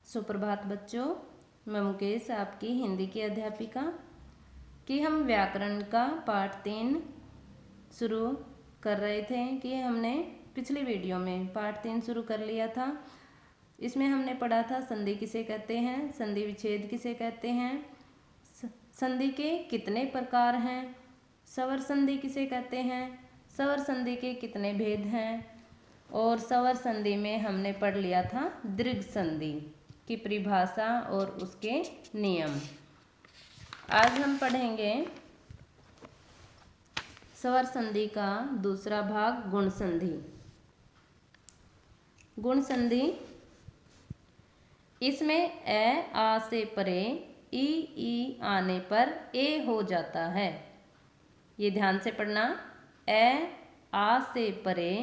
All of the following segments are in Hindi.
सुप्रभात बच्चों, मैं मुकेश आपकी हिंदी की अध्यापिका कि हम व्याकरण का पाठ 3 शुरू कर रहे थे कि हमने पिछली वीडियो में पाठ 3 शुरू कर लिया था। इसमें हमने पढ़ा था संधि किसे कहते हैं, संधि विच्छेद किसे कहते हैं, संधि के कितने प्रकार हैं, स्वर संधि किसे कहते हैं, स्वर संधि के कितने भेद हैं और स्वर संधि में हमने पढ़ लिया था दीर्घ संधि की परिभाषा और उसके नियम। आज हम पढ़ेंगे स्वर संधि का दूसरा भाग गुण संधि। गुण संधि, इसमें ए आ से परे ई आने पर ए हो जाता है। ये ध्यान से पढ़ना, ए आ से परे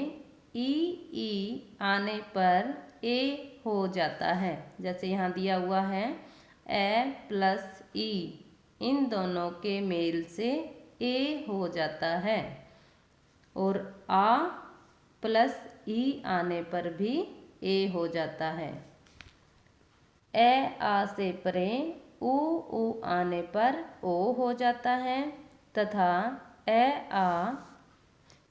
ई आने पर ए हो जाता है। जैसे यहाँ दिया हुआ है ए प्लस ई, इन दोनों के मेल से ए हो जाता है। और आ प्लस ई आने पर भी ए हो जाता है। ए आ से परे ऊ आने पर ओ हो जाता है तथा ए आ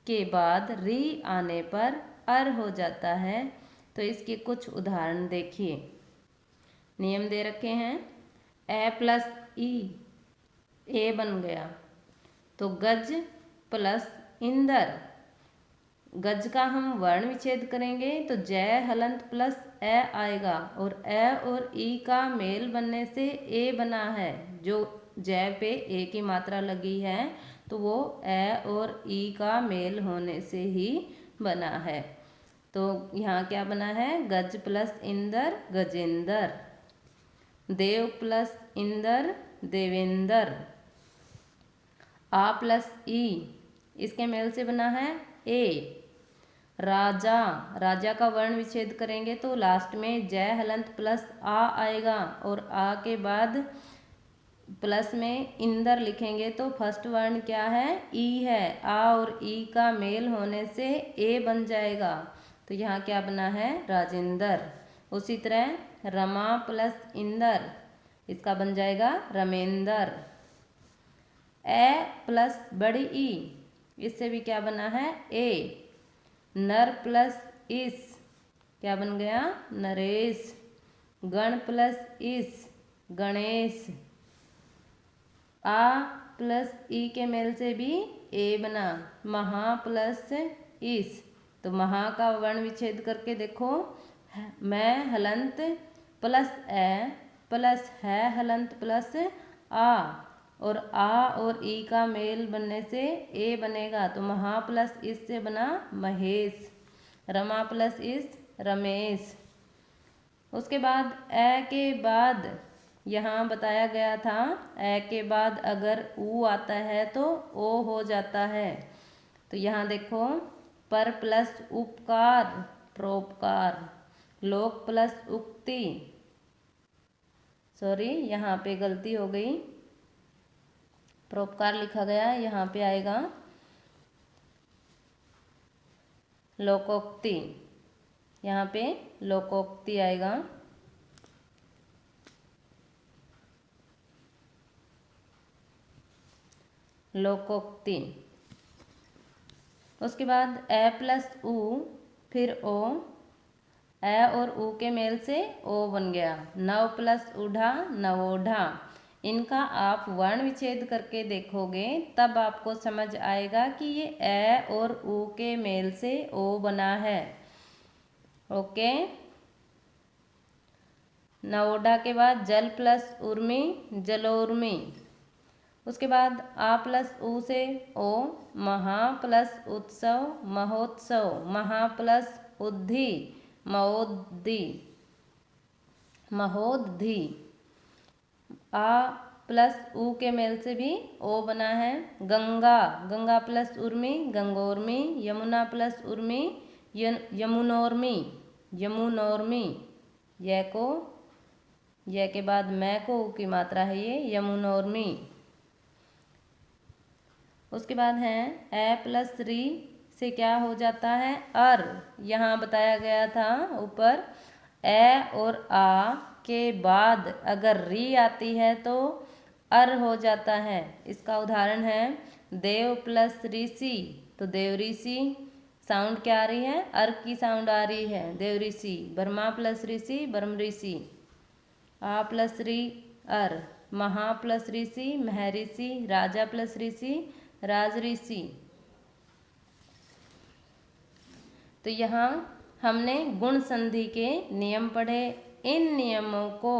के बाद री आने पर अर हो जाता है। तो इसके कुछ उदाहरण देखिए। नियम दे रखे हैं, ए प्लस ई ए बन गया, तो गज प्लस इंदर, गज का हम वर्ण विच्छेद करेंगे तो जय हलंत प्लस ए आएगा और ए और ई का मेल बनने से ए बना है। जो जय पे ए की मात्रा लगी है तो वो ए और ई का मेल होने से ही बना है। तो यहाँ क्या बना है, गज प्लस इंदर गजेंदर, देव प्लस इंदर देवेंदर, आ प्लस ई इसके मेल से बना है ए। राजा, राजा का वर्ण विच्छेद करेंगे तो लास्ट में जय हलंत प्लस आ आएगा और आ के बाद प्लस में इंदर लिखेंगे तो फर्स्ट वर्ण क्या है, ई है। आ और ई का मेल होने से ए बन जाएगा। तो यहाँ क्या बना है, राजेंद्र। उसी तरह रमा प्लस इंदर, इसका बन जाएगा रमेंदर। ए प्लस बड़ी ई, इससे भी क्या बना है, ए। नर प्लस इस, क्या बन गया, नरेश। गण प्लस इस, गणेश। आ प्लस ई के मेल से भी ए बना, महा प्लस इस, तो महा का वर्ण विच्छेद करके देखो, मैं हलंत प्लस ए प्लस है हलंत प्लस आ, और आ और ई का मेल बनने से ए बनेगा तो महा प्लस इस से बना महेश। रमा प्लस इस रमेश। उसके बाद ए के बाद यहाँ बताया गया था, ए के बाद अगर ऊ आता है तो ओ हो जाता है। तो यहाँ देखो, पर प्लस उपकार प्रोपकार, लोक प्लस उक्ति, सॉरी यहाँ पे गलती हो गई, प्रोपकार लिखा गया, यहाँ पे आएगा लोकोक्ति, यहाँ पे लोकोक्ति आएगा। लोकोक्ति। उसके बाद ए प्लस ऊ फिर ओ, ए और ऊ के मेल से ओ बन गया। नव प्लस उढ़ा नवोढ़ा, इनका आप वर्ण विच्छेद करके देखोगे तब आपको समझ आएगा कि ये ए और ऊ के मेल से ओ बना है। ओके। नवोढ़ा के बाद जल प्लस उर्मी जलोर्मी। उसके बाद आ प्लस ऊ से ओ, महा प्लस उत्सव महोत्सव, महा प्लस उद्धि महोद्धि महोद्धि। आ प्लस ऊ के मेल से भी ओ बना है। गंगा, गंगा प्लस उर्मी गंगोर्मी, यमुना प्लस उर्मी यमुनोर्मी यमुनोर्मी, य को, य के बाद मैं को ऊ की मात्रा है ये, यमुनोर्मी। उसके बाद है ए प्लस री से क्या हो जाता है, अर। यहाँ बताया गया था ऊपर, ए और आ के बाद अगर री आती है तो अर हो जाता है। इसका उदाहरण है देव प्लस ऋषि, तो देव ऋषि साउंड क्या आ रही है, अर की साउंड आ रही है, देव ऋषि। ब्रह्मा प्लस ऋषि, ब्रह्म ऋषि। आ प्लस री अर, महा प्लस ऋषि, महर्षि। राजा प्लस ऋषि, राज ऋषि। तो यहाँ हमने गुण संधि के नियम पढ़े। इन नियमों को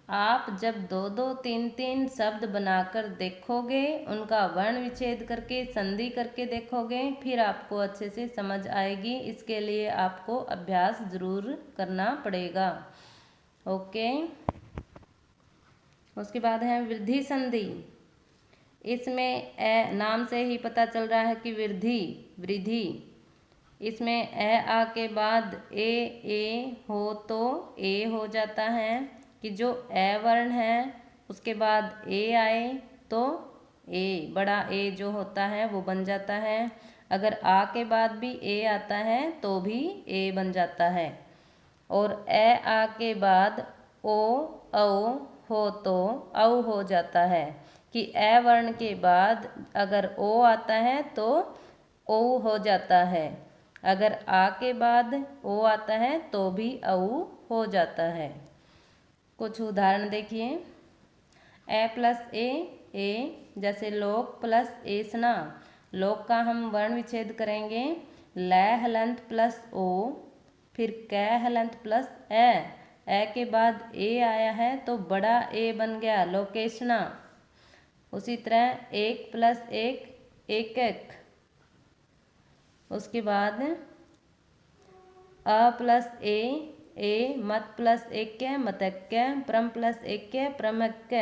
आप जब 2-2, 3-3 शब्द बनाकर देखोगे, उनका वर्ण विच्छेद करके संधि करके देखोगे, फिर आपको अच्छे से समझ आएगी। इसके लिए आपको अभ्यास जरूर करना पड़ेगा। ओके। उसके बाद है वृद्धि संधि। इसमें नाम से ही पता चल रहा है कि वृद्धि। इसमें आ के बाद ए हो तो ए हो जाता है कि जो ए वर्ण है उसके बाद ए आए तो ए, बड़ा ए जो होता है वो बन जाता है। अगर आ के बाद भी ए आता है तो भी ए बन जाता है। और आ के बाद ओ औ हो तो औ हो जाता है कि ए वर्ण के बाद अगर ओ आता है तो ओ हो जाता है। अगर आ के बाद ओ आता है तो भी औ हो जाता है। कुछ उदाहरण देखिए। ए प्लस ए, जैसे लोक प्लस एसना। लोक का हम वर्ण विच्छेद करेंगे। लै हलंत प्लस ओ, फिर कै हलंत प्लस ए के बाद ए आया है तो बड़ा ए बन गया, लोकेशना। उसी तरह एक प्लस एक। उसके बाद अ प्लस ए, मत प्लस एक, मतक्य। प्रम प्लस एक, प्रमक्य।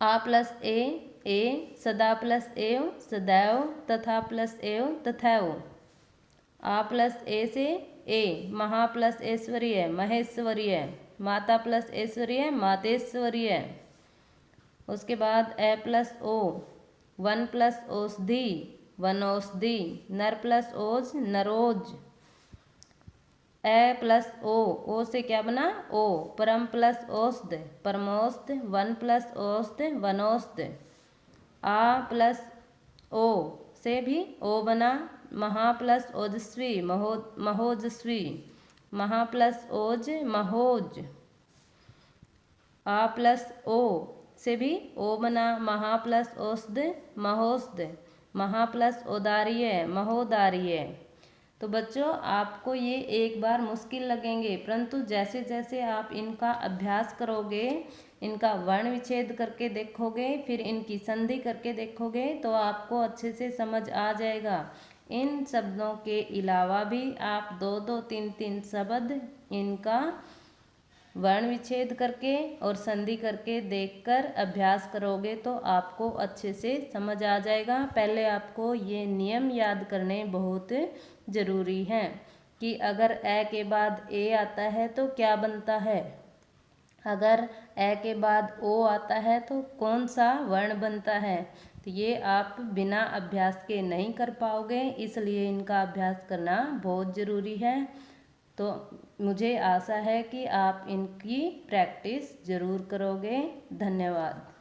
आ प्लस ए, सदा प्लस एव, सदैव। तथा प्लस एव, तथैव। आ प्लस ए से ए, महा प्लस ऐश्वर्य, महेश्वर्य। माता प्लस ऐश्वर्य, मातेश्वर्य। उसके बाद ए प्लस ओ, वन प्लस औषधि, वनौषधि। नर प्लस ओज, नरोज। ए प्लस ओ से क्या बना, ओ। परम प्लस औषध, परमौषध। वन प्लस औषध, वनौषध। आ प्लस ओ से भी ओ बना। महा प्लस ओजस्वी, महोजस्वी। महा प्लस ओज, महोज। आ प्लस ओ से भी ओ बना। महा प्लस औषध, महोषध। महा प्लस औदार्य, महोदार्य। तो बच्चों आपको ये एक बार मुश्किल लगेंगे, परंतु जैसे जैसे आप इनका अभ्यास करोगे, इनका वर्ण विच्छेद करके देखोगे, फिर इनकी संधि करके देखोगे तो आपको अच्छे से समझ आ जाएगा। इन शब्दों के अलावा भी आप 2-2, 3-3 शब्द इनका वर्ण विच्छेद करके और संधि करके देखकर अभ्यास करोगे तो आपको अच्छे से समझ आ जाएगा। पहले आपको ये नियम याद करने बहुत ज़रूरी हैं कि अगर ए के बाद ए आता है तो क्या बनता है, अगर ए के बाद ओ आता है तो कौन सा वर्ण बनता है। तो ये आप बिना अभ्यास के नहीं कर पाओगे, इसलिए इनका अभ्यास करना बहुत ज़रूरी है। तो मुझे आशा है कि आप इनकी प्रैक्टिस ज़रूर करोगे। धन्यवाद।